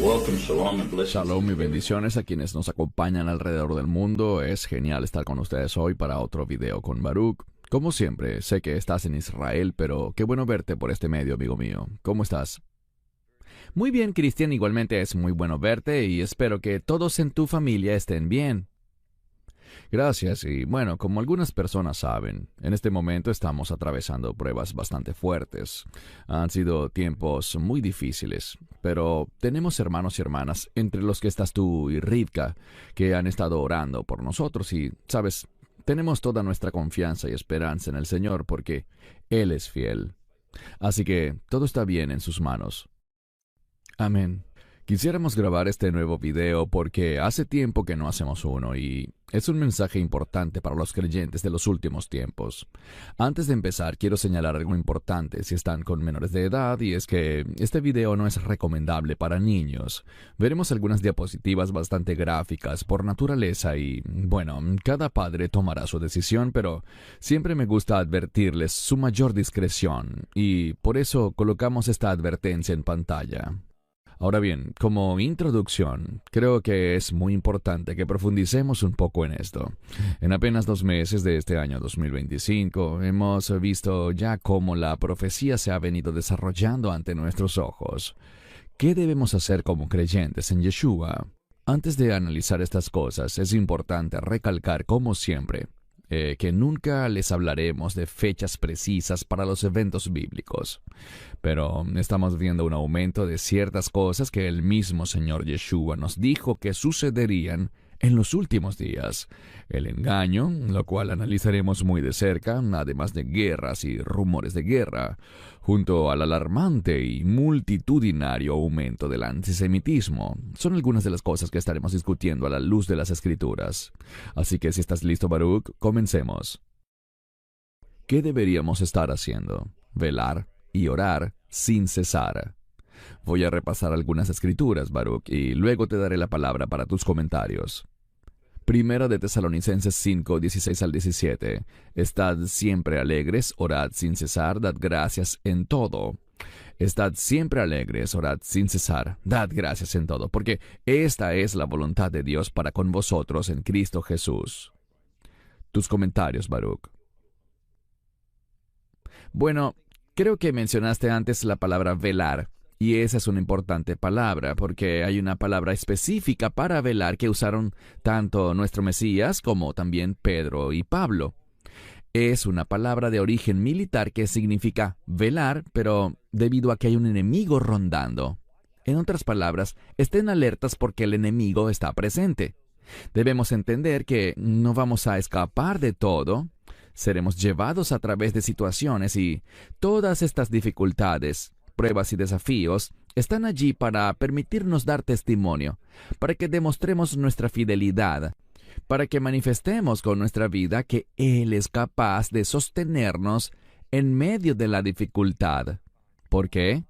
welcome, shalom and blessings. Shalom y bendiciones a quienes nos acompañan alrededor del mundo. Es genial estar con ustedes hoy para otro video con Baruch. Como siempre, sé que estás en Israel, pero qué bueno verte por este medio, amigo mío. ¿Cómo estás? Muy bien, Cristian, igualmente es muy bueno verte y espero que todos en tu familia estén bien. Gracias, y bueno, como algunas personas saben, en este momento estamos atravesando pruebas bastante fuertes. Han sido tiempos muy difíciles, pero tenemos hermanos y hermanas, entre los que estás tú y Rivka, que han estado orando por nosotros y, sabes, tenemos toda nuestra confianza y esperanza en el Señor porque Él es fiel. Así que todo está bien en sus manos. Amén. Quisiéramos grabar este nuevo video porque hace tiempo que no hacemos uno y es un mensaje importante para los creyentes de los últimos tiempos. Antes de empezar, quiero señalar algo importante si están con menores de edad, y es que este video no es recomendable para niños. Veremos algunas diapositivas bastante gráficas por naturaleza y, bueno, cada padre tomará su decisión, pero siempre me gusta advertirles su mayor discreción y por eso colocamos esta advertencia en pantalla. Ahora bien, como introducción, creo que es muy importante que profundicemos un poco en esto. En apenas 2 meses de este año 2025, hemos visto ya cómo la profecía se ha venido desarrollando ante nuestros ojos. ¿Qué debemos hacer como creyentes en Yeshua? Antes de analizar estas cosas, es importante recalcar, como siempre, que nunca les hablaremos de fechas precisas para los eventos bíblicos. Pero estamos viendo un aumento de ciertas cosas que el mismo Señor Yeshua nos dijo que sucederían en los últimos días. El engaño, lo cual analizaremos muy de cerca, además de guerras y rumores de guerra, junto al alarmante y multitudinario aumento del antisemitismo, son algunas de las cosas que estaremos discutiendo a la luz de las Escrituras. Así que si estás listo, Baruch, comencemos. ¿Qué deberíamos estar haciendo? Velar y orar sin cesar. Voy a repasar algunas escrituras, Baruch, y luego te daré la palabra para tus comentarios. Primera de Tesalonicenses 5, 16 al 17. Estad siempre alegres, orad sin cesar, dad gracias en todo. Estad siempre alegres, orad sin cesar, dad gracias en todo, porque esta es la voluntad de Dios para con vosotros en Cristo Jesús. Tus comentarios, Baruch. Bueno, creo que mencionaste antes la palabra velar. Y esa es una importante palabra, porque hay una palabra específica para velar que usaron tanto nuestro Mesías como también Pedro y Pablo. Es una palabra de origen militar que significa velar, pero debido a que hay un enemigo rondando. En otras palabras, estén alertas porque el enemigo está presente. Debemos entender que no vamos a escapar de todo. Seremos llevados a través de situaciones y todas estas dificultades, pruebas y desafíos están allí para permitirnos dar testimonio, para que demostremos nuestra fidelidad, para que manifestemos con nuestra vida que Él es capaz de sostenernos en medio de la dificultad. ¿Por qué?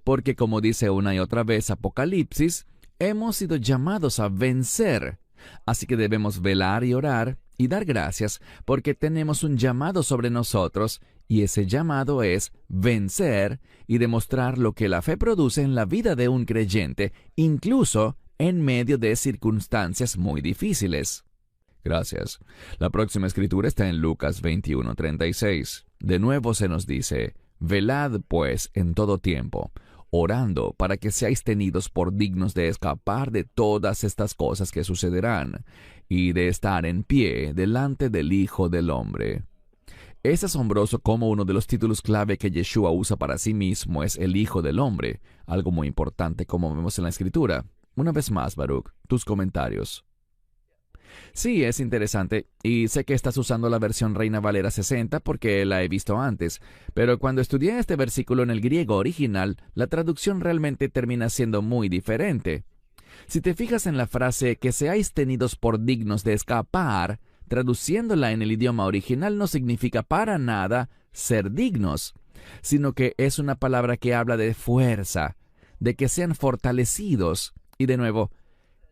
Porque, como dice una y otra vez Apocalipsis, hemos sido llamados a vencer. Así que debemos velar y orar y dar gracias porque tenemos un llamado sobre nosotros, y ese llamado es vencer y demostrar lo que la fe produce en la vida de un creyente, incluso en medio de circunstancias muy difíciles. Gracias. La próxima escritura está en Lucas 21:36. De nuevo se nos dice: velad pues en todo tiempo, orando para que seáis tenidos por dignos de escapar de todas estas cosas que sucederán, y de estar en pie delante del Hijo del Hombre. Es asombroso cómo uno de los títulos clave que Yeshua usa para sí mismo es el Hijo del Hombre, algo muy importante como vemos en la Escritura. Una vez más, Baruch, tus comentarios. Sí, es interesante, y sé que estás usando la versión Reina Valera 60 porque la he visto antes, pero cuando estudié este versículo en el griego original, la traducción realmente termina siendo muy diferente. Si te fijas en la frase que seáis tenidos por dignos de escapar, traduciéndola en el idioma original no significa para nada ser dignos, sino que es una palabra que habla de fuerza, de que sean fortalecidos, y de nuevo,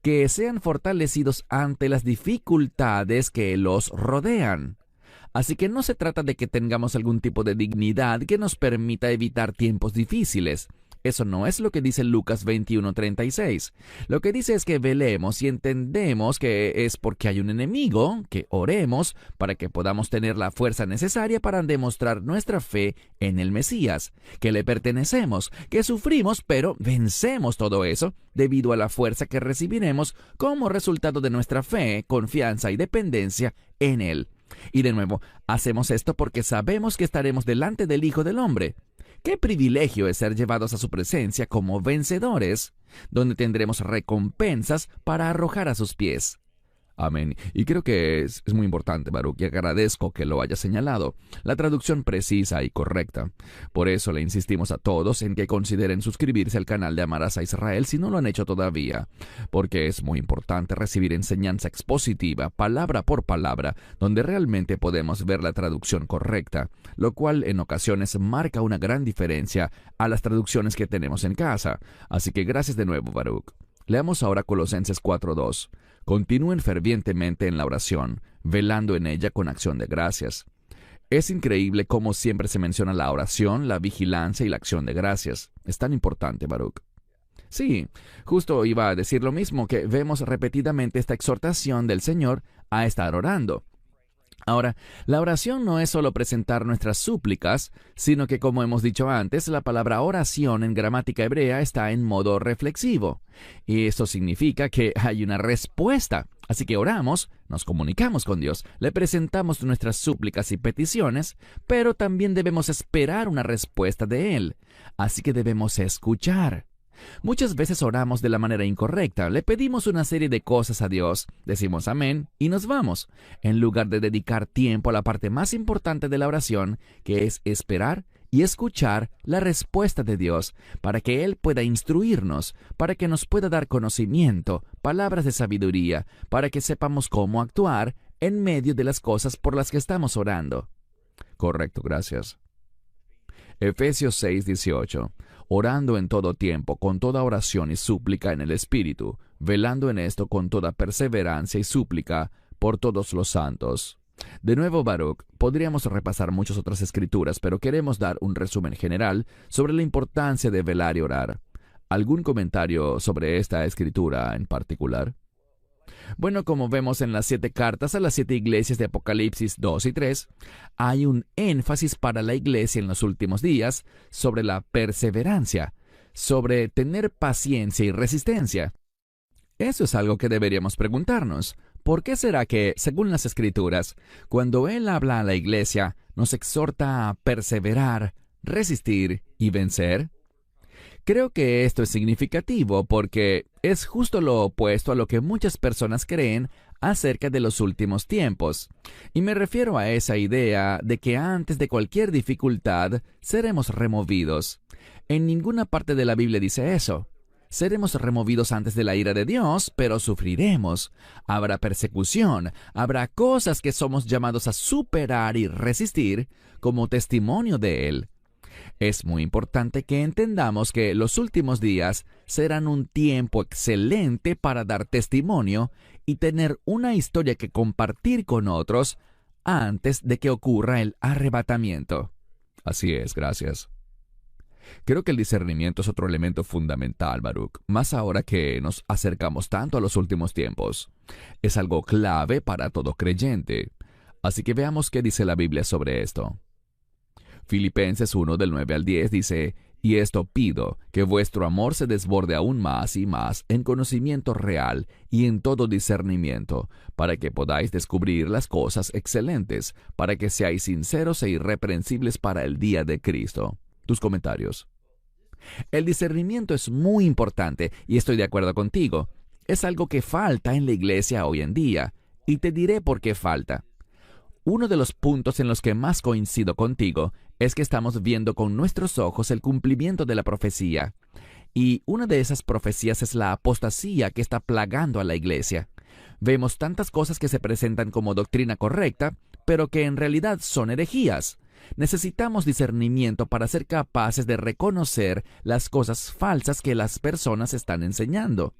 que sean fortalecidos ante las dificultades que los rodean. Así que no se trata de que tengamos algún tipo de dignidad que nos permita evitar tiempos difíciles. Eso no es lo que dice Lucas 21:36. Lo que dice es que velemos y entendemos que es porque hay un enemigo, que oremos para que podamos tener la fuerza necesaria para demostrar nuestra fe en el Mesías, que le pertenecemos, que sufrimos, pero vencemos todo eso debido a la fuerza que recibiremos como resultado de nuestra fe, confianza y dependencia en Él. Y de nuevo, hacemos esto porque sabemos que estaremos delante del Hijo del Hombre. ¡Qué privilegio es ser llevados a su presencia como vencedores, donde tendremos recompensas para arrojar a sus pies! Amén. Y creo que es muy importante, Baruch, y agradezco que lo haya señalado, la traducción precisa y correcta. Por eso le insistimos a todos en que consideren suscribirse al canal de Amarás a Israel si no lo han hecho todavía, porque es muy importante recibir enseñanza expositiva, palabra por palabra, donde realmente podemos ver la traducción correcta, lo cual en ocasiones marca una gran diferencia a las traducciones que tenemos en casa. Así que gracias de nuevo, Baruch. Leamos ahora Colosenses 4:2. Continúen fervientemente en la oración, velando en ella con acción de gracias. Es increíble cómo siempre se menciona la oración, la vigilancia y la acción de gracias. Es tan importante, Baruch. Sí, justo iba a decir lo mismo, que vemos repetidamente esta exhortación del Señor a estar orando. Ahora, la oración no es solo presentar nuestras súplicas, sino que, como hemos dicho antes, la palabra oración en gramática hebrea está en modo reflexivo. Y esto significa que hay una respuesta. Así que oramos, nos comunicamos con Dios, le presentamos nuestras súplicas y peticiones, pero también debemos esperar una respuesta de Él. Así que debemos escuchar. Muchas veces oramos de la manera incorrecta, le pedimos una serie de cosas a Dios, decimos amén y nos vamos, en lugar de dedicar tiempo a la parte más importante de la oración, que es esperar y escuchar la respuesta de Dios, para que Él pueda instruirnos, para que nos pueda dar conocimiento, palabras de sabiduría, para que sepamos cómo actuar en medio de las cosas por las que estamos orando. Correcto, gracias. Efesios 6:18. Orando en todo tiempo, con toda oración y súplica en el Espíritu, velando en esto con toda perseverancia y súplica por todos los santos. De nuevo, Baruch, podríamos repasar muchas otras escrituras, pero queremos dar un resumen general sobre la importancia de velar y orar. ¿Algún comentario sobre esta escritura en particular? Bueno, como vemos en las 7 cartas a las 7 iglesias de Apocalipsis 2 y 3, hay un énfasis para la iglesia en los últimos días sobre la perseverancia, sobre tener paciencia y resistencia. Eso es algo que deberíamos preguntarnos. ¿Por qué será que, según las Escrituras, cuando Él habla a la iglesia, nos exhorta a perseverar, resistir y vencer? Creo que esto es significativo porque es justo lo opuesto a lo que muchas personas creen acerca de los últimos tiempos. Y me refiero a esa idea de que antes de cualquier dificultad seremos removidos. En ninguna parte de la Biblia dice eso. Seremos removidos antes de la ira de Dios, pero sufriremos. Habrá persecución, habrá cosas que somos llamados a superar y resistir como testimonio de Él. Es muy importante que entendamos que los últimos días serán un tiempo excelente para dar testimonio y tener una historia que compartir con otros antes de que ocurra el arrebatamiento. Así es, gracias. Creo que el discernimiento es otro elemento fundamental, Baruch, más ahora que nos acercamos tanto a los últimos tiempos. Es algo clave para todo creyente. Así que veamos qué dice la Biblia sobre esto. Filipenses 1 del 9 al 10 dice: «Y esto pido, que vuestro amor se desborde aún más y más en conocimiento real y en todo discernimiento, para que podáis descubrir las cosas excelentes, para que seáis sinceros e irreprensibles para el día de Cristo». Tus comentarios. El discernimiento es muy importante y estoy de acuerdo contigo. Es algo que falta en la iglesia hoy en día, y te diré por qué falta. Uno de los puntos en los que más coincido contigo es que estamos viendo con nuestros ojos el cumplimiento de la profecía. Y una de esas profecías es la apostasía que está plagando a la iglesia. Vemos tantas cosas que se presentan como doctrina correcta, pero que en realidad son herejías. Necesitamos discernimiento para ser capaces de reconocer las cosas falsas que las personas están enseñando.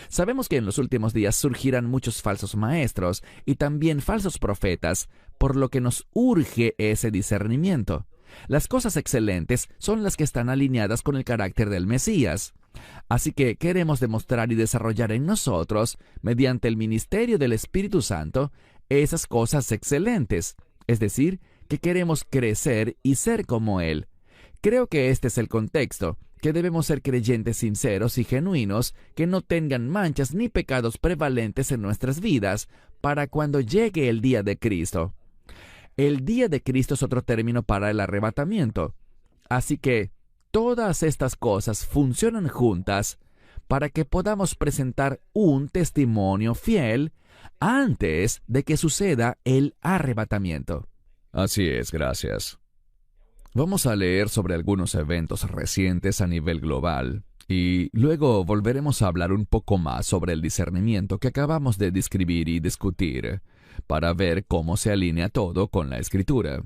Sabemos que en los últimos días surgirán muchos falsos maestros y también falsos profetas, por lo que nos urge ese discernimiento. Las cosas excelentes son las que están alineadas con el carácter del Mesías. Así que queremos demostrar y desarrollar en nosotros, mediante el ministerio del Espíritu Santo, esas cosas excelentes. Es decir, que queremos crecer y ser como Él. Creo que este es el contexto, que debemos ser creyentes sinceros y genuinos, que no tengan manchas ni pecados prevalentes en nuestras vidas, para cuando llegue el día de Cristo. El día de Cristo es otro término para el arrebatamiento. Así que todas estas cosas funcionan juntas para que podamos presentar un testimonio fiel antes de que suceda el arrebatamiento. Así es, gracias. Vamos a leer sobre algunos eventos recientes a nivel global y luego volveremos a hablar un poco más sobre el discernimiento que acabamos de describir y discutir para ver cómo se alinea todo con la Escritura.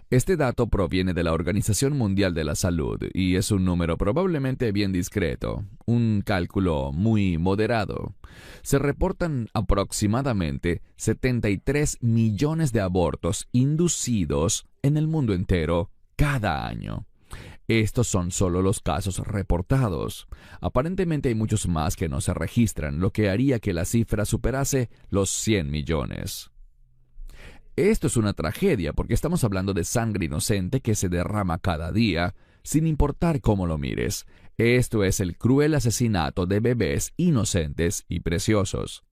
Este dato proviene de la Organización Mundial de la Salud y es un número probablemente bien discreto, un cálculo muy moderado. Se reportan aproximadamente 73 millones de abortos inducidos en el mundo entero cada año. Estos son solo los casos reportados. Aparentemente hay muchos más que no se registran, lo que haría que la cifra superase los 100 millones. Esto es una tragedia porque estamos hablando de sangre inocente que se derrama cada día, sin importar cómo lo mires. Esto es el cruel asesinato de bebés inocentes y preciosos.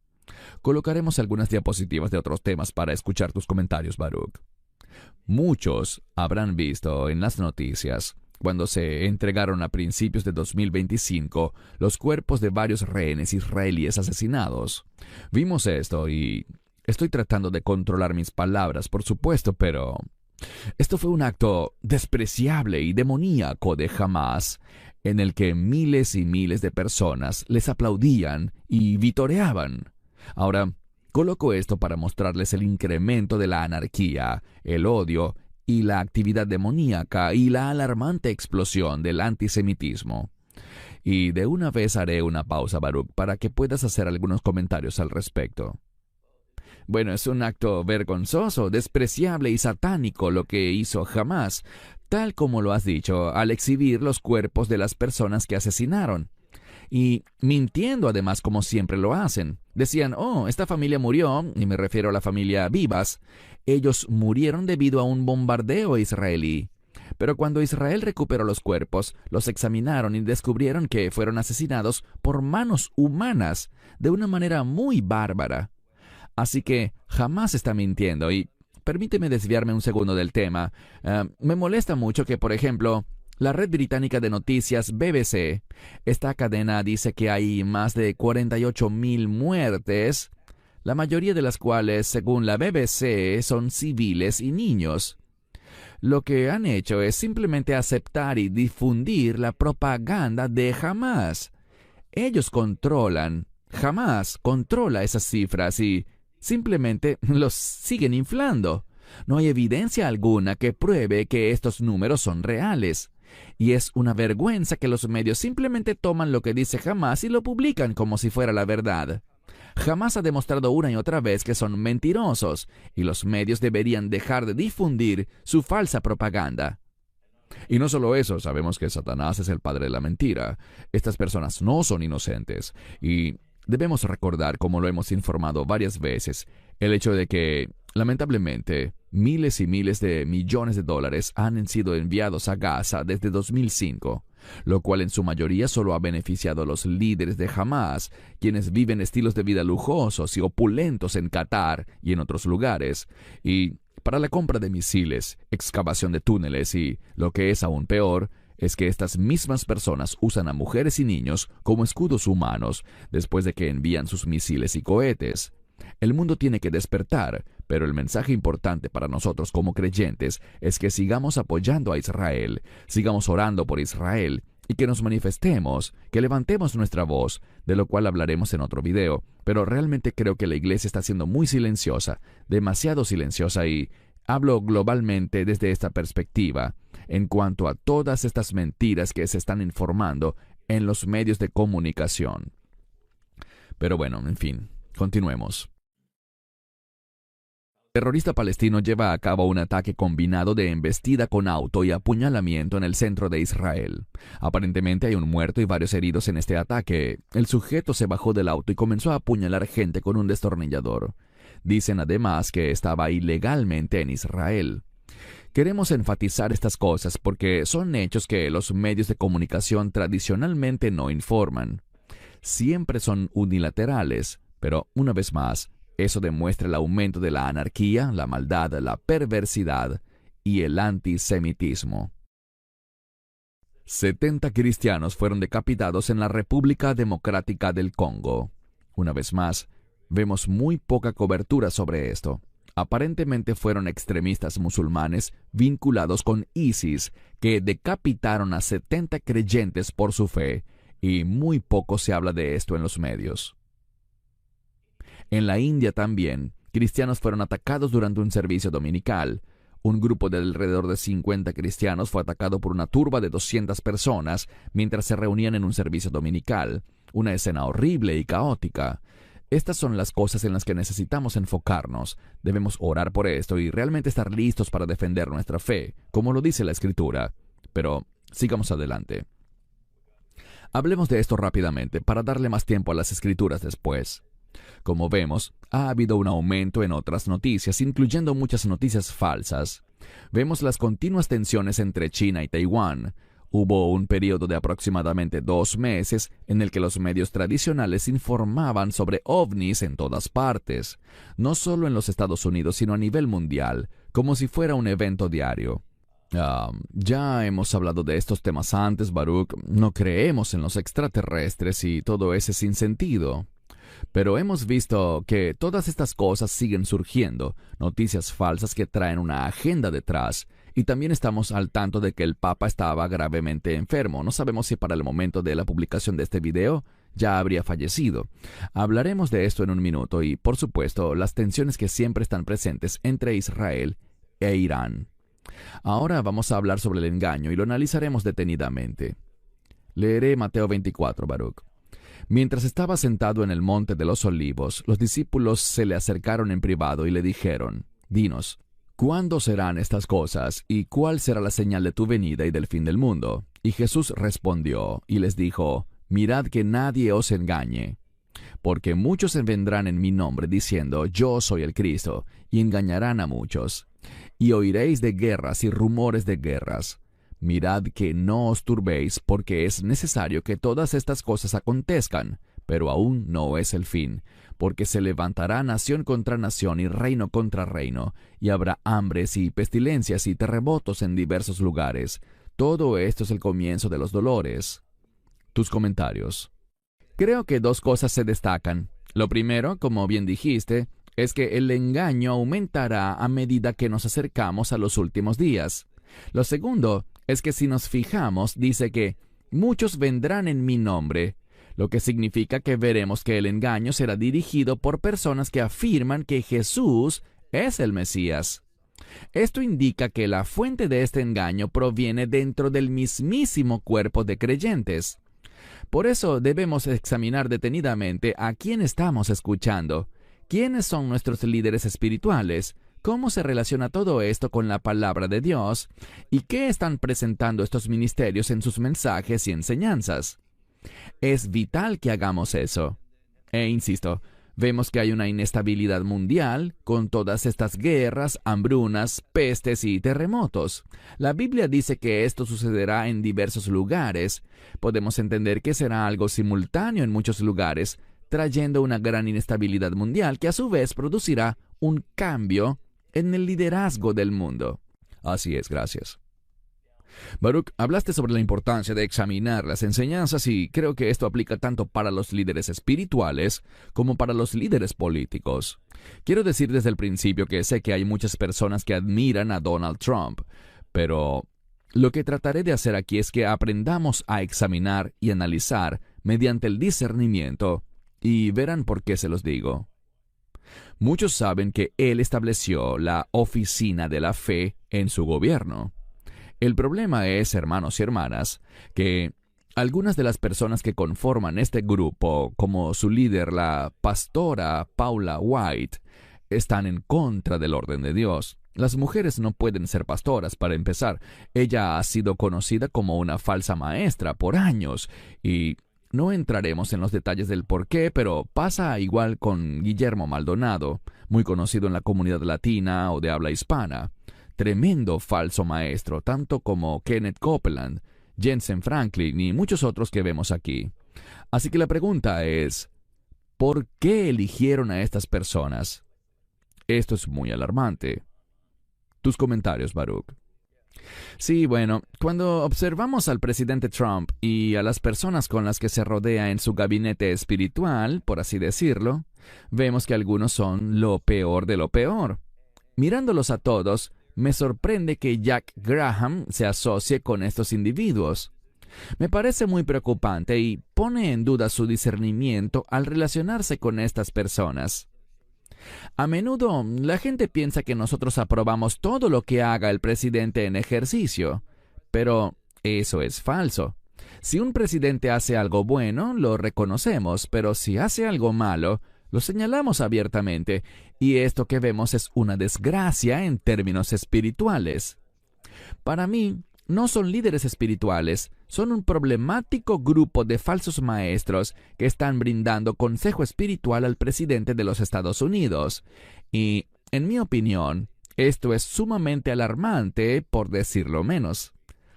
Colocaremos algunas diapositivas de otros temas para escuchar tus comentarios, Baruch. Muchos habrán visto en las noticias, cuando se entregaron a principios de 2025, los cuerpos de varios rehenes israelíes asesinados. Vimos esto y estoy tratando de controlar mis palabras, por supuesto, pero esto fue un acto despreciable y demoníaco de Hamás, en el que miles y miles de personas les aplaudían y vitoreaban. Ahora, coloco esto para mostrarles el incremento de la anarquía, el odio y la actividad demoníaca y la alarmante explosión del antisemitismo. Y de una vez haré una pausa, Baruch, para que puedas hacer algunos comentarios al respecto. Bueno, es un acto vergonzoso, despreciable y satánico lo que hizo Hamás, tal como lo has dicho, al exhibir los cuerpos de las personas que asesinaron. Y mintiendo además como siempre lo hacen. Decían, esta familia murió, y me refiero a la familia Vivas. Ellos murieron debido a un bombardeo israelí. Pero cuando Israel recuperó los cuerpos, los examinaron y descubrieron que fueron asesinados por manos humanas, de una manera muy bárbara. Así que jamás está mintiendo y permíteme desviarme un segundo del tema. Me molesta mucho que, por ejemplo, la red británica de noticias BBC, esta cadena dice que hay más de 48,000 muertes, la mayoría de las cuales, según la BBC, son civiles y niños. Lo que han hecho es simplemente aceptar y difundir la propaganda de Hamás. Ellos Hamás controla esas cifras y simplemente los siguen inflando. No hay evidencia alguna que pruebe que estos números son reales. Y es una vergüenza que los medios simplemente toman lo que dice Hamás y lo publican como si fuera la verdad. Hamás ha demostrado una y otra vez que son mentirosos, y los medios deberían dejar de difundir su falsa propaganda. Y no solo eso, sabemos que Satanás es el padre de la mentira. Estas personas no son inocentes, y debemos recordar, como lo hemos informado varias veces, el hecho de que, lamentablemente, miles y miles de millones de dólares han sido enviados a Gaza desde 2005, lo cual en su mayoría solo ha beneficiado a los líderes de Hamás, quienes viven estilos de vida lujosos y opulentos en Qatar y en otros lugares, y para la compra de misiles, excavación de túneles y, lo que es aún peor, es que estas mismas personas usan a mujeres y niños como escudos humanos después de que envían sus misiles y cohetes. El mundo tiene que despertar, pero el mensaje importante para nosotros como creyentes es que sigamos apoyando a Israel, sigamos orando por Israel y que nos manifestemos, que levantemos nuestra voz, de lo cual hablaremos en otro video. Pero realmente creo que la iglesia está siendo muy silenciosa, demasiado silenciosa, y hablo globalmente desde esta perspectiva, en cuanto a todas estas mentiras que se están informando en los medios de terrorista palestino lleva a cabo un ataque combinado de embestida con auto y apuñalamiento en el centro de Israel. Aparentemente hay un muerto y varios heridos en este ataque. El sujeto se bajó del auto y comenzó a apuñalar gente con un destornillador. Dicen además que estaba ilegalmente en Israel. Queremos enfatizar estas cosas porque son hechos que los medios de comunicación tradicionalmente no informan. Siempre son unilaterales, pero una vez más, eso demuestra el aumento de la anarquía, la maldad, la perversidad y el antisemitismo. 70 cristianos fueron decapitados en la República Democrática del Congo. Una vez más, vemos muy poca cobertura sobre esto. Aparentemente fueron extremistas musulmanes vinculados con ISIS que decapitaron a 70 creyentes por su fe, y muy poco se habla de esto en los medios. En la India también, cristianos fueron atacados durante un servicio dominical. Un grupo de alrededor de 50 cristianos fue atacado por una turba de 200 personas mientras se reunían en un servicio dominical. Una escena horrible y caótica. Estas son las cosas en las que necesitamos enfocarnos. Debemos orar por esto y realmente estar listos para defender nuestra fe, como lo dice la Escritura. Pero sigamos adelante. Hablemos de esto rápidamente para darle más tiempo a las Escrituras después. Como vemos, ha habido un aumento en otras noticias, incluyendo muchas noticias falsas. Vemos las continuas tensiones entre China y Taiwán. Hubo un periodo de aproximadamente 2 meses en el que los medios tradicionales informaban sobre ovnis en todas partes, no solo en los Estados Unidos, sino a nivel mundial, como si fuera un evento diario. Ya hemos hablado de estos temas antes, Baruch. No creemos en los extraterrestres y todo ese sinsentido. Pero hemos visto que todas estas cosas siguen surgiendo, noticias falsas que traen una agenda detrás, y también estamos al tanto de que el Papa estaba gravemente enfermo. No sabemos si para el momento de la publicación de este video ya habría fallecido. Hablaremos de esto en un minuto y, por supuesto, las tensiones que siempre están presentes entre Israel e Irán. Ahora vamos a hablar sobre el engaño y lo analizaremos detenidamente. Leeré Mateo 24, Baruch. Mientras estaba sentado en el monte de los olivos, los discípulos se le acercaron en privado y le dijeron: «Dinos, ¿cuándo serán estas cosas y cuál será la señal de tu venida y del fin del mundo?» Y Jesús respondió y les dijo: «Mirad que nadie os engañe, porque muchos vendrán en mi nombre diciendo: Yo soy el Cristo, y engañarán a muchos. Y oiréis de guerras y rumores de guerras. Mirad que no os turbéis, porque es necesario que todas estas cosas acontezcan, pero aún no es el fin, porque se levantará nación contra nación y reino contra reino, y habrá hambres y pestilencias y terremotos en diversos lugares. Todo esto es el comienzo de los dolores». Tus comentarios. Creo que 2 cosas se destacan. Lo primero, como bien dijiste, es que el engaño aumentará a medida que nos acercamos a los últimos días. Lo segundo es que si nos fijamos, dice que muchos vendrán en mi nombre, lo que significa que veremos que el engaño será dirigido por personas que afirman que Jesús es el Mesías. Esto indica que la fuente de este engaño proviene dentro del mismísimo cuerpo de creyentes. Por eso debemos examinar detenidamente a quién estamos escuchando, quiénes son nuestros líderes espirituales, cómo se relaciona todo esto con la palabra de Dios y qué están presentando estos ministerios en sus mensajes y enseñanzas. Es vital que hagamos eso. Insisto, vemos que hay una inestabilidad mundial con todas estas guerras, hambrunas, pestes y terremotos. La Biblia dice que esto sucederá en diversos lugares. Podemos entender que será algo simultáneo en muchos lugares, trayendo una gran inestabilidad mundial que a su vez producirá un cambio en el liderazgo del mundo. Así es, gracias. Baruch, hablaste sobre la importancia de examinar las enseñanzas y creo que esto aplica tanto para los líderes espirituales como para los líderes políticos. Quiero decir desde el principio que sé que hay muchas personas que admiran a Donald Trump, pero lo que trataré de hacer aquí es que aprendamos a examinar y analizar mediante el discernimiento, y verán por qué se los digo. Muchos saben que él estableció la oficina de la fe en su gobierno. El problema es, hermanos y hermanas, que algunas de las personas que conforman este grupo, como su líder, la pastora Paula White, están en contra del orden de Dios. Las mujeres no pueden ser pastoras, para empezar. Ella ha sido conocida como una falsa maestra por años, y no entraremos en los detalles del por qué, pero pasa igual con Guillermo Maldonado, muy conocido en la comunidad latina o de habla hispana. Tremendo falso maestro, tanto como Kenneth Copeland, Jensen Franklin y muchos otros que vemos aquí. Así que la pregunta es, ¿por qué eligieron a estas personas? Esto es muy alarmante. Tus comentarios, Baruch. Sí, bueno, cuando observamos al presidente Trump y a las personas con las que se rodea en su gabinete espiritual, por así decirlo, vemos que algunos son lo peor de lo peor. Mirándolos a todos, me sorprende que Jack Graham se asocie con estos individuos. Me parece muy preocupante y pone en duda su discernimiento al relacionarse con estas personas. A menudo la gente piensa que nosotros aprobamos todo lo que haga el presidente en ejercicio, pero eso es falso. Si un presidente hace algo bueno, lo reconocemos, pero si hace algo malo, lo señalamos abiertamente, y esto que vemos es una desgracia en términos espirituales. Para mí, no son líderes espirituales, son un problemático grupo de falsos maestros que están brindando consejo espiritual al presidente de los Estados Unidos. Y, en mi opinión, esto es sumamente alarmante, por decirlo menos.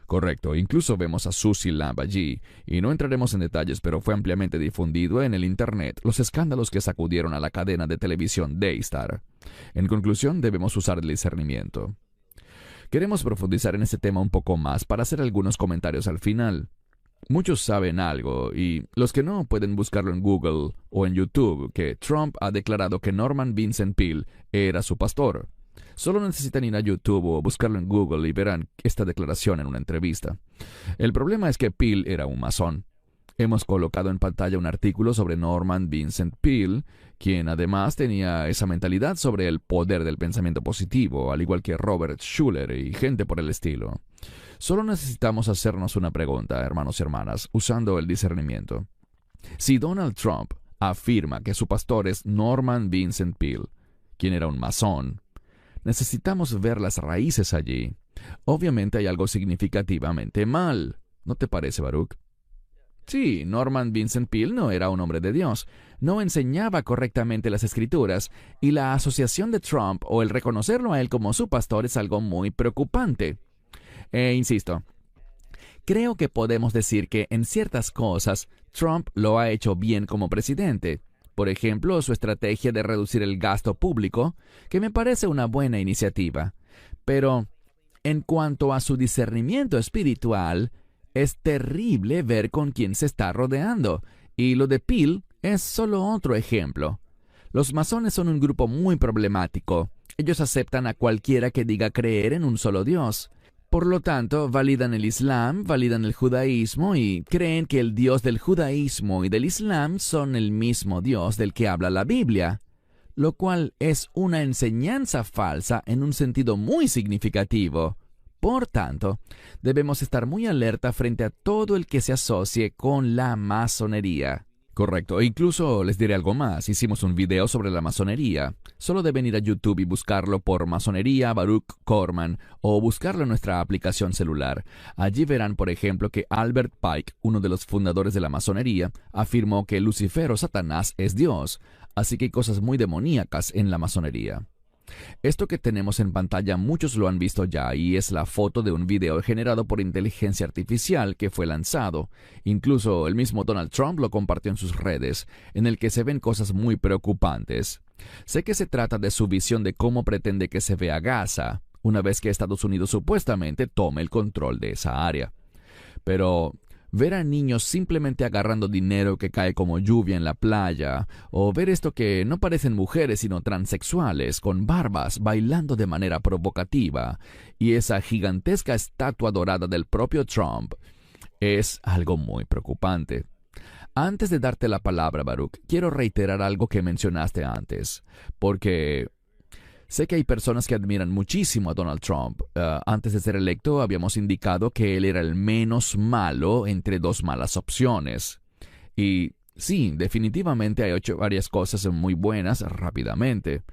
Correcto, incluso vemos a Susie Lamb allí, y no entraremos en detalles, pero fue ampliamente difundido en el Internet los escándalos que sacudieron a la cadena de televisión Daystar. En conclusión, debemos usar el discernimiento. Queremos profundizar en este tema un poco más para hacer algunos comentarios al final. Muchos saben algo, y los que no pueden buscarlo en Google o en YouTube, que Trump ha declarado que Norman Vincent Peale era su pastor. Solo necesitan ir a YouTube o buscarlo en Google y verán esta declaración en una entrevista. El problema es que Peale era un masón. Hemos colocado en pantalla un artículo sobre Norman Vincent Peale, quien además tenía esa mentalidad sobre el poder del pensamiento positivo, al igual que Robert Schuller y gente por el estilo. Solo necesitamos hacernos una pregunta, hermanos y hermanas, usando el discernimiento. Si Donald Trump afirma que su pastor es Norman Vincent Peale, quien era un masón, necesitamos ver las raíces allí. Obviamente hay algo significativamente mal. ¿No te parece, Baruch? Sí, Norman Vincent Peale no era un hombre de Dios, no enseñaba correctamente las Escrituras, y la asociación de Trump o el reconocerlo a él como su pastor es algo muy preocupante. Insisto, creo que podemos decir que en ciertas cosas Trump lo ha hecho bien como presidente. Por ejemplo, su estrategia de reducir el gasto público, que me parece una buena iniciativa. Pero, en cuanto a su discernimiento espiritual, es terrible ver con quién se está rodeando, y lo de Peale es solo otro ejemplo. Los masones son un grupo muy problemático. Ellos aceptan a cualquiera que diga creer en un solo Dios. Por lo tanto, validan el Islam, validan el judaísmo y creen que el Dios del judaísmo y del Islam son el mismo Dios del que habla la Biblia, lo cual es una enseñanza falsa en un sentido muy significativo. Por tanto, debemos estar muy alerta frente a todo el que se asocie con la masonería. Correcto, e incluso les diré algo más. Hicimos un video sobre la masonería. Solo deben ir a YouTube y buscarlo por Masonería Baruch Corman o buscarlo en nuestra aplicación celular. Allí verán, por ejemplo, que Albert Pike, uno de los fundadores de la masonería, afirmó que Lucifer o Satanás es Dios. Así que hay cosas muy demoníacas en la masonería. Esto que tenemos en pantalla muchos lo han visto ya, y es la foto de un video generado por inteligencia artificial que fue lanzado. Incluso el mismo Donald Trump lo compartió en sus redes, en el que se ven cosas muy preocupantes. Sé que se trata de su visión de cómo pretende que se vea Gaza, una vez que Estados Unidos supuestamente tome el control de esa área. Pero ver a niños simplemente agarrando dinero que cae como lluvia en la playa, o ver esto que no parecen mujeres sino transexuales, con barbas, bailando de manera provocativa, y esa gigantesca estatua dorada del propio Trump, es algo muy preocupante. Antes de darte la palabra, Baruch, quiero reiterar algo que mencionaste antes, porque sé que hay personas que admiran muchísimo a Donald Trump. Antes de ser electo, habíamos indicado que él era el menos malo entre dos malas opciones. Y sí, definitivamente ha hecho varias cosas muy buenas rápidamente.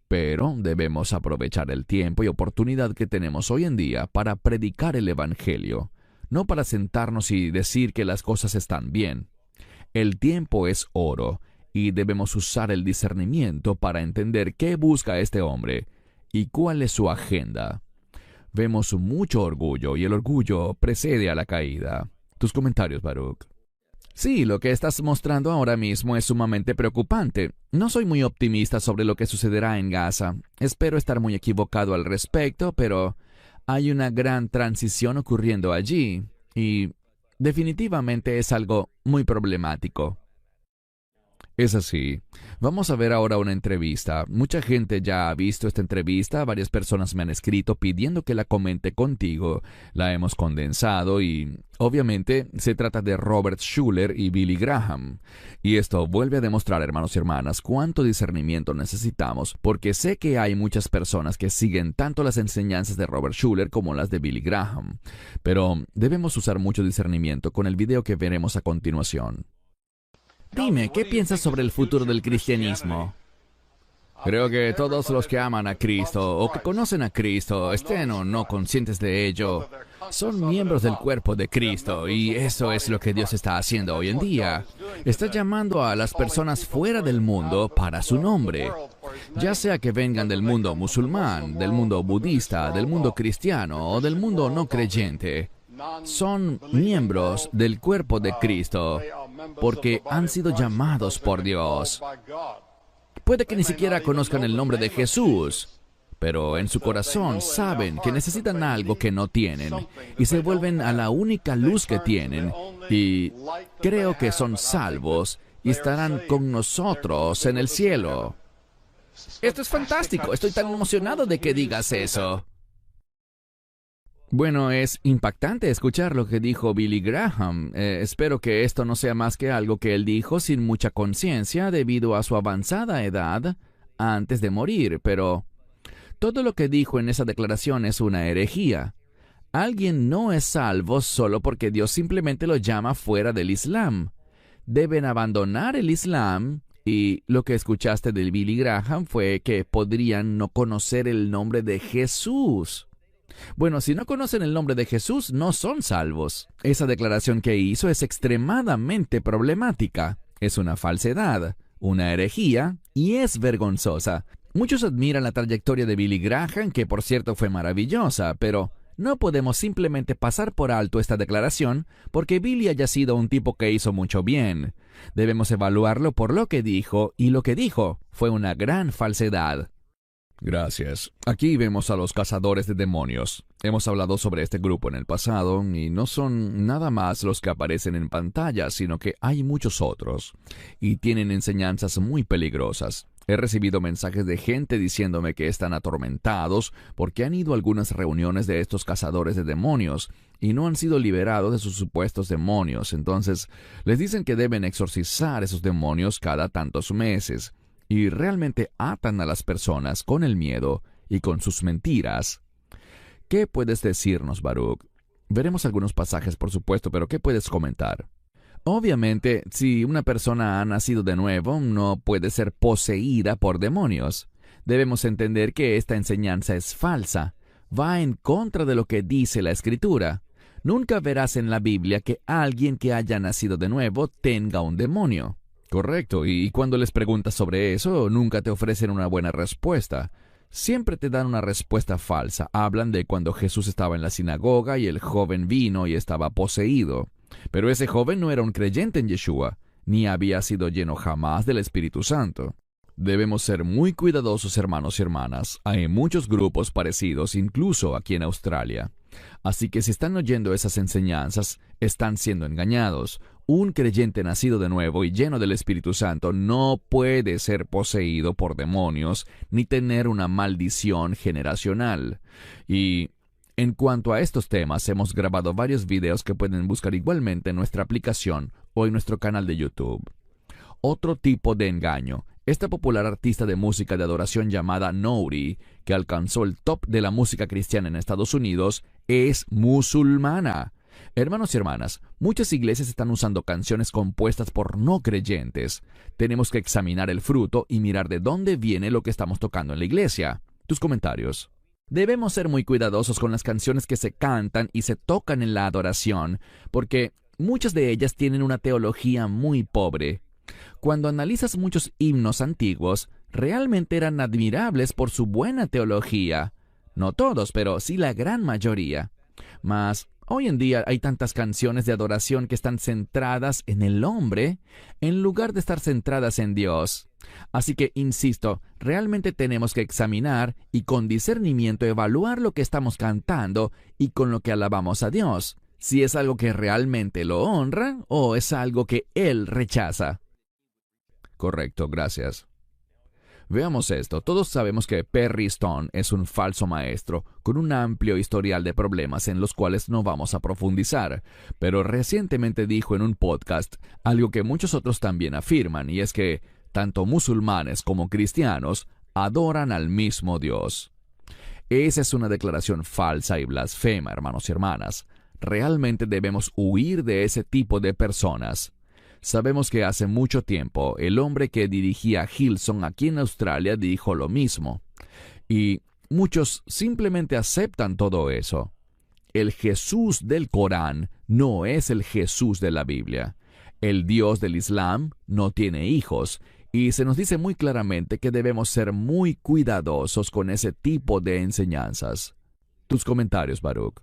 Pero debemos aprovechar el tiempo y oportunidad que tenemos hoy en día para predicar el Evangelio, no para sentarnos y decir que las cosas están bien. El tiempo es oro, y debemos usar el discernimiento para entender qué busca este hombre y cuál es su agenda. Vemos mucho orgullo, y el orgullo precede a la caída. Tus comentarios, Baruch. Sí, lo que estás mostrando ahora mismo es sumamente preocupante. No soy muy optimista sobre lo que sucederá en Gaza. Espero estar muy equivocado al respecto, pero hay una gran transición ocurriendo allí, y definitivamente es algo muy problemático. Es así. Vamos a ver ahora una entrevista. Mucha gente ya ha visto esta entrevista. Varias personas me han escrito pidiendo que la comente contigo. La hemos condensado y, obviamente, se trata de Robert Schuller y Billy Graham. Y esto vuelve a demostrar, hermanos y hermanas, cuánto discernimiento necesitamos, porque sé que hay muchas personas que siguen tanto las enseñanzas de Robert Schuller como las de Billy Graham. Pero debemos usar mucho discernimiento con el video que veremos a continuación. Dime, ¿qué piensas sobre el futuro del cristianismo? Creo que todos los que aman a Cristo o que conocen a Cristo, estén o no conscientes de ello, son miembros del cuerpo de Cristo, y eso es lo que Dios está haciendo hoy en día. Está llamando a las personas fuera del mundo para su nombre, ya sea que vengan del mundo musulmán, del mundo budista, del mundo cristiano o del mundo no creyente. Son miembros del cuerpo de Cristo porque han sido llamados por Dios. Puede que ni siquiera conozcan el nombre de Jesús, pero en su corazón saben que necesitan algo que no tienen y se vuelven a la única luz que tienen, y creo que son salvos y estarán con nosotros en el cielo. Esto es fantástico. Estoy tan emocionado de que digas eso. Bueno, es impactante escuchar lo que dijo Billy Graham. Espero que esto no sea más que algo que él dijo sin mucha conciencia debido a su avanzada edad antes de morir, pero todo lo que dijo en esa declaración es una herejía. Alguien no es salvo solo porque Dios simplemente lo llama fuera del Islam. Deben abandonar el Islam, y lo que escuchaste de Billy Graham fue que podrían no conocer el nombre de Jesús. Bueno, si no conocen el nombre de Jesús, no son salvos. Esa declaración que hizo es extremadamente problemática. Es una falsedad, una herejía, y es vergonzosa. Muchos admiran la trayectoria de Billy Graham, que por cierto fue maravillosa, pero no podemos simplemente pasar por alto esta declaración porque Billy haya sido un tipo que hizo mucho bien. Debemos evaluarlo por lo que dijo, y lo que dijo fue una gran falsedad. Gracias. Aquí vemos a los cazadores de demonios. Hemos hablado sobre este grupo en el pasado, y no son nada más los que aparecen en pantalla, sino que hay muchos otros, y tienen enseñanzas muy peligrosas. He recibido mensajes de gente diciéndome que están atormentados porque han ido a algunas reuniones de estos cazadores de demonios y no han sido liberados de sus supuestos demonios. Entonces, les dicen que deben exorcizar esos demonios cada tantos meses, y realmente atan a las personas con el miedo y con sus mentiras. ¿Qué puedes decirnos, Baruch? Veremos algunos pasajes, por supuesto, pero ¿qué puedes comentar? Obviamente, si una persona ha nacido de nuevo, no puede ser poseída por demonios. Debemos entender que esta enseñanza es falsa. Va en contra de lo que dice la Escritura. Nunca verás en la Biblia que alguien que haya nacido de nuevo tenga un demonio. Correcto, y cuando les preguntas sobre eso, nunca te ofrecen una buena respuesta. Siempre te dan una respuesta falsa. Hablan de cuando Jesús estaba en la sinagoga y el joven vino y estaba poseído. Pero ese joven no era un creyente en Yeshua, ni había sido lleno jamás del Espíritu Santo. Debemos ser muy cuidadosos, hermanos y hermanas. Hay muchos grupos parecidos, incluso aquí en Australia. Así que si están oyendo esas enseñanzas, están siendo engañados. Un creyente nacido de nuevo y lleno del Espíritu Santo no puede ser poseído por demonios ni tener una maldición generacional. Y en cuanto a estos temas, hemos grabado varios videos que pueden buscar igualmente en nuestra aplicación o en nuestro canal de YouTube. Otro tipo de engaño. Esta popular artista de música de adoración llamada Nouri, que alcanzó el top de la música cristiana en Estados Unidos, es musulmana. Hermanos y hermanas, muchas iglesias están usando canciones compuestas por no creyentes. Tenemos que examinar el fruto y mirar de dónde viene lo que estamos tocando en la iglesia. Tus comentarios. Debemos ser muy cuidadosos con las canciones que se cantan y se tocan en la adoración, porque muchas de ellas tienen una teología muy pobre. Cuando analizas muchos himnos antiguos, realmente eran admirables por su buena teología. No todos, pero sí la gran mayoría. Mas hoy en día hay tantas canciones de adoración que están centradas en el hombre en lugar de estar centradas en Dios. Así que, insisto, realmente tenemos que examinar y con discernimiento evaluar lo que estamos cantando y con lo que alabamos a Dios, si es algo que realmente lo honra o es algo que Él rechaza. Correcto, gracias. Veamos esto. Todos sabemos que Perry Stone es un falso maestro con un amplio historial de problemas en los cuales no vamos a profundizar, pero recientemente dijo en un podcast algo que muchos otros también afirman, y es que tanto musulmanes como cristianos adoran al mismo Dios. Esa es una declaración falsa y blasfema, hermanos y hermanas. Realmente debemos huir de ese tipo de personas. Sabemos que hace mucho tiempo el hombre que dirigía Hillsong aquí en Australia dijo lo mismo. Y muchos simplemente aceptan todo eso. El Jesús del Corán no es el Jesús de la Biblia. El Dios del Islam no tiene hijos. Y se nos dice muy claramente que debemos ser muy cuidadosos con ese tipo de enseñanzas. Tus comentarios, Baruch.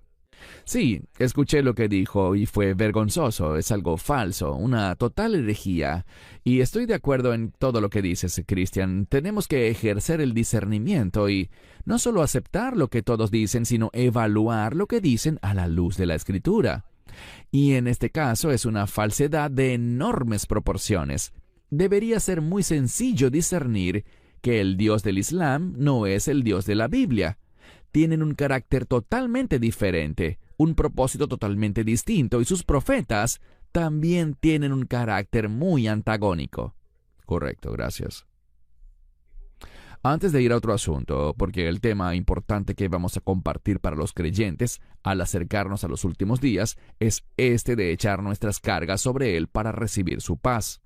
Sí, escuché lo que dijo y fue vergonzoso, es algo falso, una total herejía. Y estoy de acuerdo en todo lo que dices, Christian. Tenemos que ejercer el discernimiento y no solo aceptar lo que todos dicen, sino evaluar lo que dicen a la luz de la Escritura. Y en este caso es una falsedad de enormes proporciones. Debería ser muy sencillo discernir que el Dios del Islam no es el Dios de la Biblia. Tienen un carácter totalmente diferente, un propósito totalmente distinto, y sus profetas también tienen un carácter muy antagónico. Correcto, gracias. Antes de ir a otro asunto, porque el tema importante que vamos a compartir para los creyentes al acercarnos a los últimos días es este de echar nuestras cargas sobre Él para recibir su paz.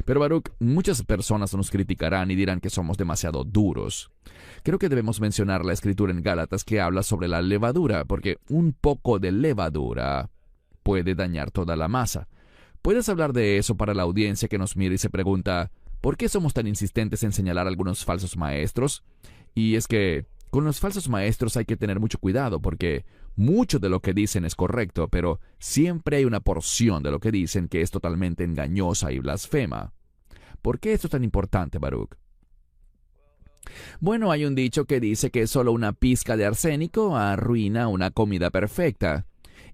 Pero Baruch, muchas personas nos criticarán y dirán que somos demasiado duros. Creo que debemos mencionar la escritura en Gálatas que habla sobre la levadura, porque un poco de levadura puede dañar toda la masa. ¿Puedes hablar de eso para la audiencia que nos mira y se pregunta, ¿por qué somos tan insistentes en señalar a algunos falsos maestros? Y es que con los falsos maestros hay que tener mucho cuidado, porque mucho de lo que dicen es correcto, pero siempre hay una porción de lo que dicen que es totalmente engañosa y blasfema. ¿Por qué esto es tan importante, Baruch? Bueno, hay un dicho que dice que solo una pizca de arsénico arruina una comida perfecta.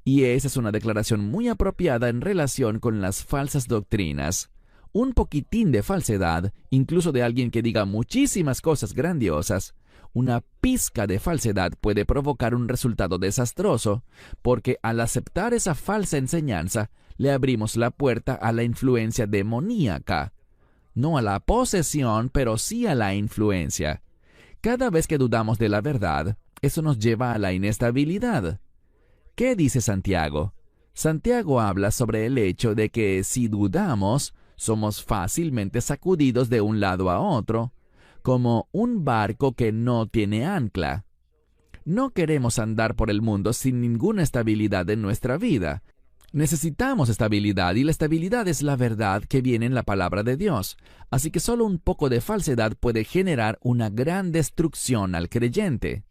Y esa es una declaración muy apropiada en relación con las falsas doctrinas. Un poquitín de falsedad, incluso de alguien que diga muchísimas cosas grandiosas, una pizca de falsedad puede provocar un resultado desastroso, porque al aceptar esa falsa enseñanza, le abrimos la puerta a la influencia demoníaca. No a la posesión, pero sí a la influencia. Cada vez que dudamos de la verdad, eso nos lleva a la inestabilidad. ¿Qué dice Santiago? Santiago habla sobre el hecho de que si dudamos, somos fácilmente sacudidos de un lado a otro, como un barco que no tiene ancla. No queremos andar por el mundo sin ninguna estabilidad en nuestra vida. Necesitamos estabilidad, y la estabilidad es la verdad que viene en la palabra de Dios. Así que solo un poco de falsedad puede generar una gran destrucción al creyente.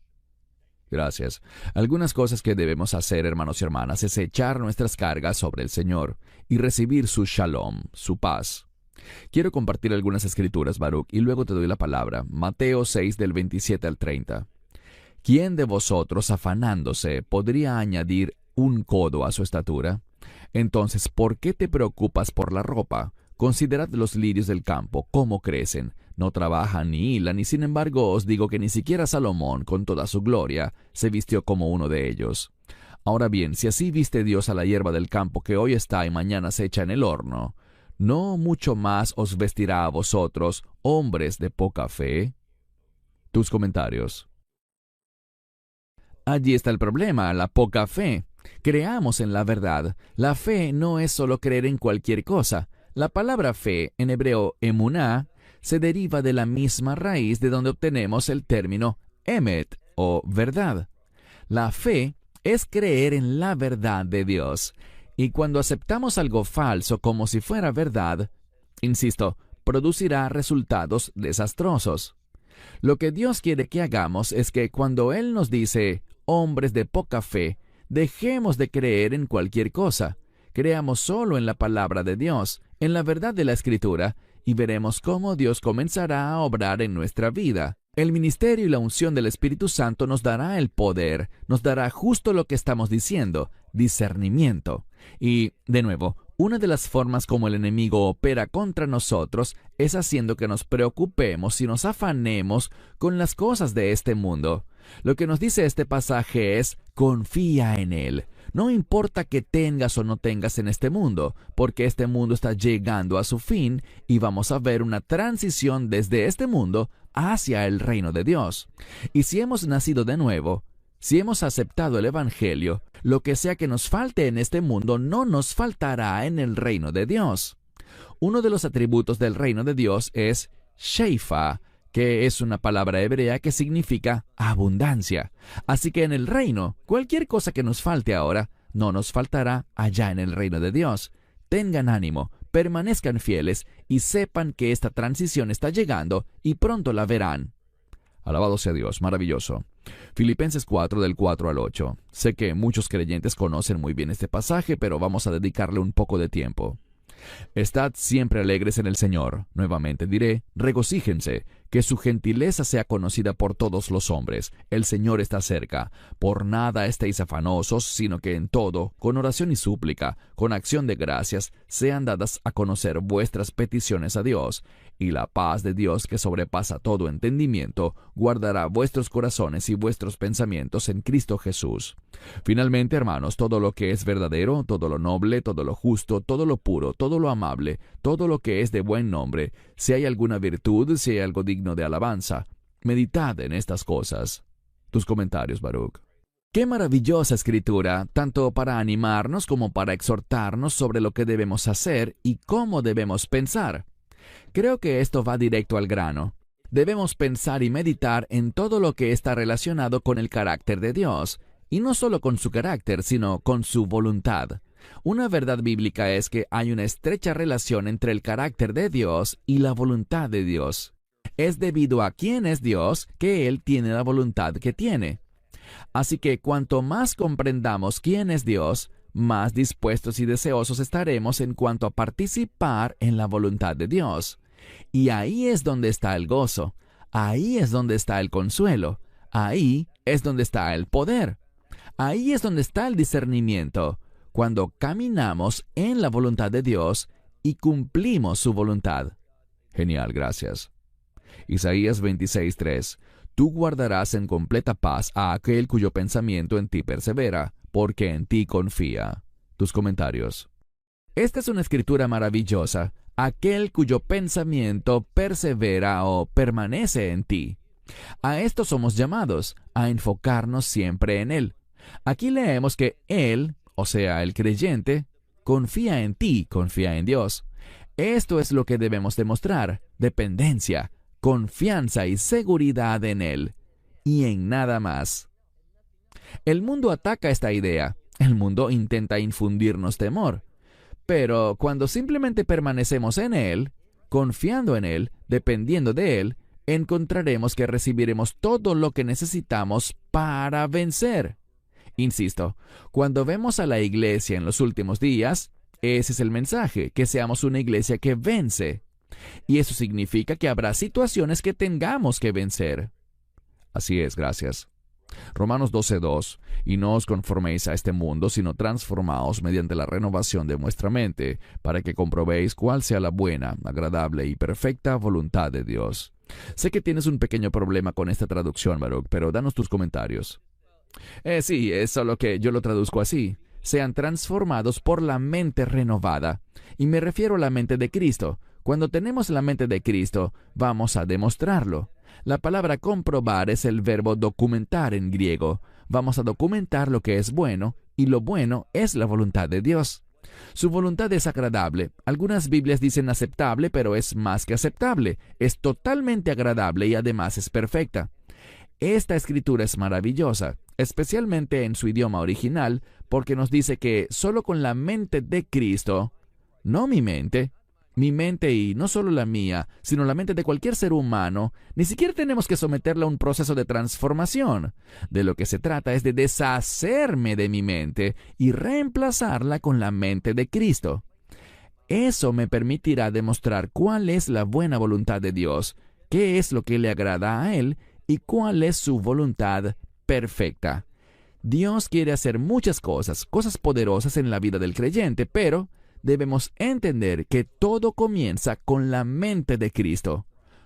Gracias. Algunas cosas que debemos hacer, hermanos y hermanas, es echar nuestras cargas sobre el Señor y recibir su shalom, su paz. Quiero compartir algunas escrituras, Baruch, y luego te doy la palabra. Mateo 6, del 27 al 30. ¿Quién de vosotros, afanándose, podría añadir un codo a su estatura? Entonces, ¿por qué te preocupas por la ropa? Considerad los lirios del campo, cómo crecen. No trabajan ni hilan, y sin embargo os digo que ni siquiera Salomón, con toda su gloria, se vistió como uno de ellos. Ahora bien, si así viste Dios a la hierba del campo que hoy está y mañana se echa en el horno, ¿no mucho más os vestirá a vosotros, hombres de poca fe? Tus comentarios. Allí está el problema, la poca fe. Creamos en la verdad. La fe no es solo creer en cualquier cosa. La palabra fe, en hebreo emuná, se deriva de la misma raíz de donde obtenemos el término emet, o verdad. La fe es creer en la verdad de Dios. Y cuando aceptamos algo falso como si fuera verdad, insisto, producirá resultados desastrosos. Lo que Dios quiere que hagamos es que cuando Él nos dice, hombres de poca fe, dejemos de creer en cualquier cosa. Creamos solo en la palabra de Dios, en la verdad de la Escritura, y veremos cómo Dios comenzará a obrar en nuestra vida. El ministerio y la unción del Espíritu Santo nos dará el poder, nos dará justo lo que estamos diciendo, discernimiento. Y, de nuevo, una de las formas como el enemigo opera contra nosotros es haciendo que nos preocupemos y nos afanemos con las cosas de este mundo. Lo que nos dice este pasaje es, confía en Él. No importa qué tengas o no tengas en este mundo, porque este mundo está llegando a su fin y vamos a ver una transición desde este mundo hacia el reino de Dios. Y si hemos nacido de nuevo, si hemos aceptado el Evangelio, lo que sea que nos falte en este mundo no nos faltará en el reino de Dios. Uno de los atributos del reino de Dios es Sheifa, que es una palabra hebrea que significa abundancia. Así que en el reino, cualquier cosa que nos falte ahora, no nos faltará allá en el reino de Dios. Tengan ánimo, permanezcan fieles y sepan que esta transición está llegando y pronto la verán. Alabado sea Dios, maravilloso. Filipenses 4 del 4 al 8. Sé que muchos creyentes conocen muy bien este pasaje, pero vamos a dedicarle un poco de tiempo. Estad siempre alegres en el Señor. Nuevamente diré, regocíjense, que su gentileza sea conocida por todos los hombres. El Señor está cerca. Por nada estéis afanosos, sino que en todo, con oración y súplica, con acción de gracias, sean dadas a conocer vuestras peticiones a Dios. Y la paz de Dios, que sobrepasa todo entendimiento, guardará vuestros corazones y vuestros pensamientos en Cristo Jesús. Finalmente, hermanos, todo lo que es verdadero, todo lo noble, todo lo justo, todo lo puro, todo lo amable, todo lo que es de buen nombre, si hay alguna virtud, si hay algo digno de alabanza, meditad en estas cosas. Tus comentarios, Baruch. ¡Qué maravillosa escritura, tanto para animarnos como para exhortarnos sobre lo que debemos hacer y cómo debemos pensar! Creo que esto va directo al grano. Debemos pensar y meditar en todo lo que está relacionado con el carácter de Dios, y no solo con su carácter, sino con su voluntad. Una verdad bíblica es que hay una estrecha relación entre el carácter de Dios y la voluntad de Dios. Es debido a quién es Dios que Él tiene la voluntad que tiene. Así que cuanto más comprendamos quién es Dios, más dispuestos y deseosos estaremos en cuanto a participar en la voluntad de Dios. Y ahí es donde está el gozo, ahí es donde está el consuelo, ahí es donde está el poder, ahí es donde está el discernimiento, cuando caminamos en la voluntad de Dios y cumplimos su voluntad. Genial, gracias. Isaías 26:3. Tú guardarás en completa paz a aquel cuyo pensamiento en ti persevera, porque en ti confía. Tus comentarios. Esta es una escritura maravillosa. Aquel cuyo pensamiento persevera o permanece en ti. A esto somos llamados, a enfocarnos siempre en Él. Aquí leemos que Él, o sea, el creyente, confía en ti, confía en Dios. Esto es lo que debemos demostrar: dependencia, confianza y seguridad en Él, y en nada más. El mundo ataca esta idea. El mundo intenta infundirnos temor. Pero cuando simplemente permanecemos en Él, confiando en Él, dependiendo de Él, encontraremos que recibiremos todo lo que necesitamos para vencer. Insisto, cuando vemos a la iglesia en los últimos días, ese es el mensaje, que seamos una iglesia que vence. Y eso significa que habrá situaciones que tengamos que vencer. Así es, gracias. Romanos 12:2. Y no os conforméis a este mundo, sino transformaos mediante la renovación de vuestra mente, para que comprobéis cuál sea la buena, agradable y perfecta voluntad de Dios. Sé que tienes un pequeño problema con esta traducción, Baruch, pero danos tus comentarios. Sí, es solo que yo lo traduzco así. Sean transformados por la mente renovada. Y me refiero a la mente de Cristo. Cuando tenemos la mente de Cristo, vamos a demostrarlo. La palabra comprobar es el verbo documentar en griego. Vamos a documentar lo que es bueno y lo bueno es la voluntad de Dios. Su voluntad es agradable. Algunas Biblias dicen aceptable, pero es más que aceptable. Es totalmente agradable y además es perfecta. Esta escritura es maravillosa, especialmente en su idioma original, porque nos dice que solo con la mente de Cristo, no mi mente y no solo la mía, sino la mente de cualquier ser humano, ni siquiera tenemos que someterla a un proceso de transformación. De lo que se trata es de deshacerme de mi mente y reemplazarla con la mente de Cristo. Eso me permitirá demostrar cuál es la buena voluntad de Dios, qué es lo que le agrada a Él y cuál es su voluntad perfecta. Dios quiere hacer muchas cosas poderosas en la vida del creyente, pero debemos entender que todo comienza con la mente de Cristo.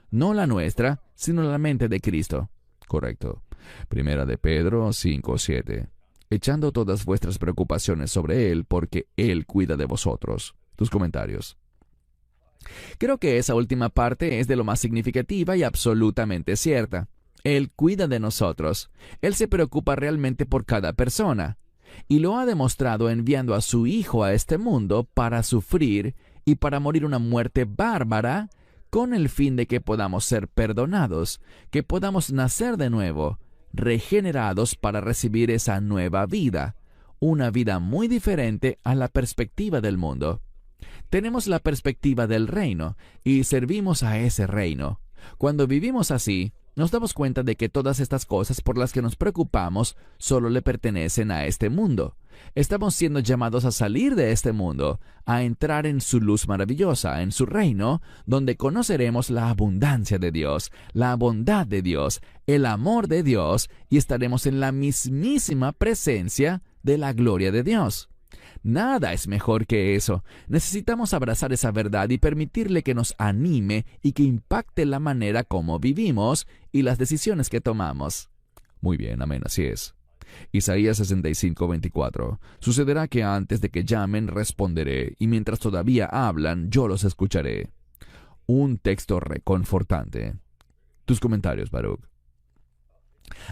No la nuestra, sino la mente de Cristo. Correcto. Primera de Pedro 5:7. Echando todas vuestras preocupaciones sobre Él, porque Él cuida de vosotros. Tus comentarios. Creo que esa última parte es de lo más significativa y absolutamente cierta. Él cuida de nosotros. Él se preocupa realmente por cada persona. Y lo ha demostrado enviando a su Hijo a este mundo para sufrir y para morir una muerte bárbara, con el fin de que podamos ser perdonados, que podamos nacer de nuevo, regenerados para recibir esa nueva vida, una vida muy diferente a la perspectiva del mundo. Tenemos la perspectiva del reino y servimos a ese reino. Cuando vivimos así, nos damos cuenta de que todas estas cosas por las que nos preocupamos solo le pertenecen a este mundo. Estamos siendo llamados a salir de este mundo, a entrar en su luz maravillosa, en su reino, donde conoceremos la abundancia de Dios, la bondad de Dios, el amor de Dios, y estaremos en la mismísima presencia de la gloria de Dios. Nada es mejor que eso. Necesitamos abrazar esa verdad y permitirle que nos anime y que impacte la manera como vivimos y las decisiones que tomamos. Muy bien, amén, así es. Isaías 65:24. Sucederá que antes de que llamen, responderé, y mientras todavía hablan, yo los escucharé. Un texto reconfortante. Tus comentarios, Baruch.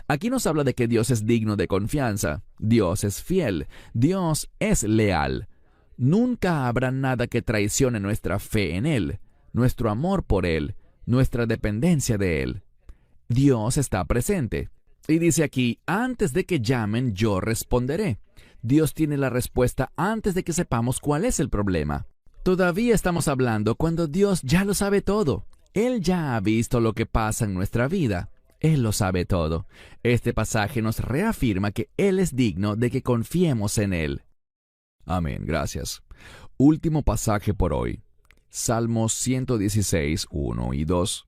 Aquí nos habla de que Dios es digno de confianza, Dios es fiel, Dios es leal. Nunca habrá nada que traicione nuestra fe en Él, nuestro amor por Él, nuestra dependencia de Él. Dios está presente. Y dice aquí, antes de que llamen, yo responderé. Dios tiene la respuesta antes de que sepamos cuál es el problema. Todavía estamos hablando cuando Dios ya lo sabe todo. Él ya ha visto lo que pasa en nuestra vida. Él lo sabe todo. Este pasaje nos reafirma que Él es digno de que confiemos en Él. Amén, gracias. Último pasaje por hoy. Salmos 116, 1 y 2.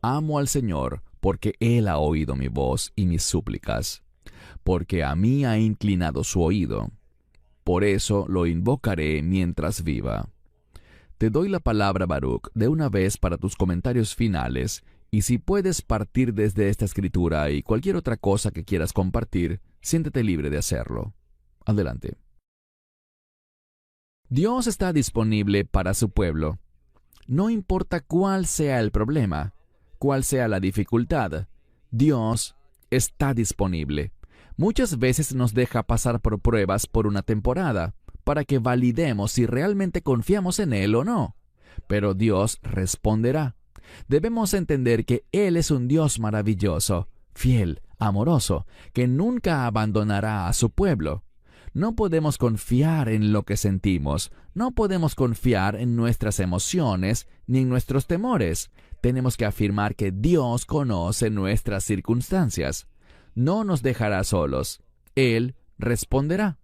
Amo al Señor, porque Él ha oído mi voz y mis súplicas, porque a mí ha inclinado su oído. Por eso lo invocaré mientras viva. Te doy la palabra, Baruch, de una vez para tus comentarios finales, y si puedes partir desde esta escritura y cualquier otra cosa que quieras compartir, siéntete libre de hacerlo. Adelante. Dios está disponible para su pueblo. No importa cuál sea el problema, cuál sea la dificultad, Dios está disponible. Muchas veces nos deja pasar por pruebas por una temporada, para que validemos si realmente confiamos en Él o no. Pero Dios responderá. Debemos entender que Él es un Dios maravilloso, fiel, amoroso, que nunca abandonará a su pueblo. No podemos confiar en lo que sentimos, no podemos confiar en nuestras emociones ni en nuestros temores. Tenemos que afirmar que Dios conoce nuestras circunstancias. No nos dejará solos. Él responderá.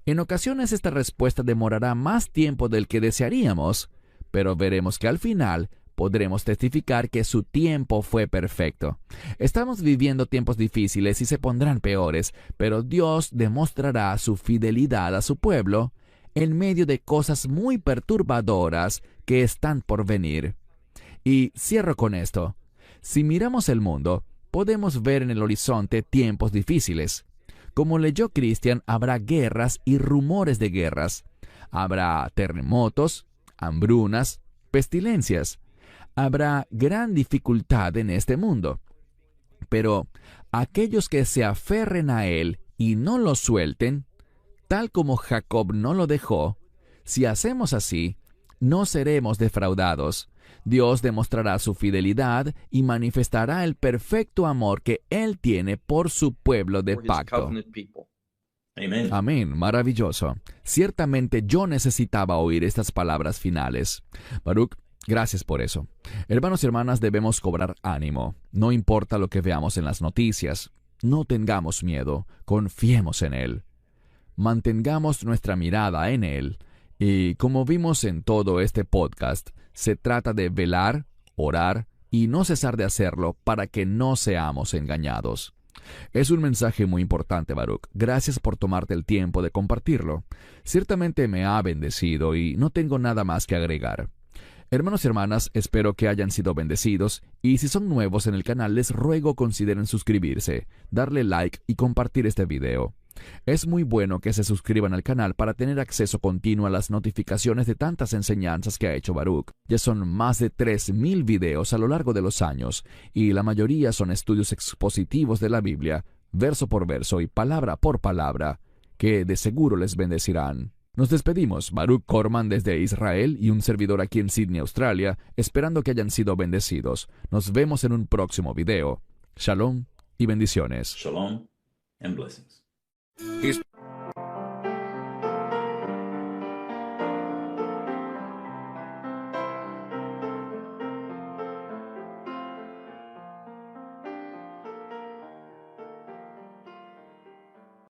En ocasiones esta respuesta demorará más tiempo del que desearíamos, pero veremos que al final podremos testificar que su tiempo fue perfecto. Estamos viviendo tiempos difíciles y se pondrán peores, pero Dios demostrará su fidelidad a su pueblo en medio de cosas muy perturbadoras que están por venir. Y cierro con esto. Si miramos el mundo, podemos ver en el horizonte tiempos difíciles. Como leyó Christian, habrá guerras y rumores de guerras. Habrá terremotos, hambrunas, pestilencias. Habrá gran dificultad en este mundo. Pero aquellos que se aferren a Él y no lo suelten, tal como Jacob no lo dejó, si hacemos así, no seremos defraudados. Dios demostrará su fidelidad y manifestará el perfecto amor que Él tiene por su pueblo de pacto. Amén, maravilloso. Ciertamente yo necesitaba oír estas palabras finales. Baruch, gracias por eso. Hermanos y hermanas, debemos cobrar ánimo. No importa lo que veamos en las noticias. No tengamos miedo, confiemos en Él. Mantengamos nuestra mirada en Él. Y como vimos en todo este podcast, se trata de velar, orar y no cesar de hacerlo para que no seamos engañados. Es un mensaje muy importante, Baruch. Gracias por tomarte el tiempo de compartirlo. Ciertamente me ha bendecido y no tengo nada más que agregar. Hermanos y hermanas, espero que hayan sido bendecidos y si son nuevos en el canal les ruego consideren suscribirse, darle like y compartir este video. Es muy bueno que se suscriban al canal para tener acceso continuo a las notificaciones de tantas enseñanzas que ha hecho Baruch. Ya son más de 3,000 videos a lo largo de los años, y la mayoría son estudios expositivos de la Biblia, verso por verso y palabra por palabra, que de seguro les bendecirán. Nos despedimos, Baruch Corman desde Israel y un servidor aquí en Sydney, Australia, esperando que hayan sido bendecidos. Nos vemos en un próximo video. Shalom y bendiciones. Shalom and blessings. He's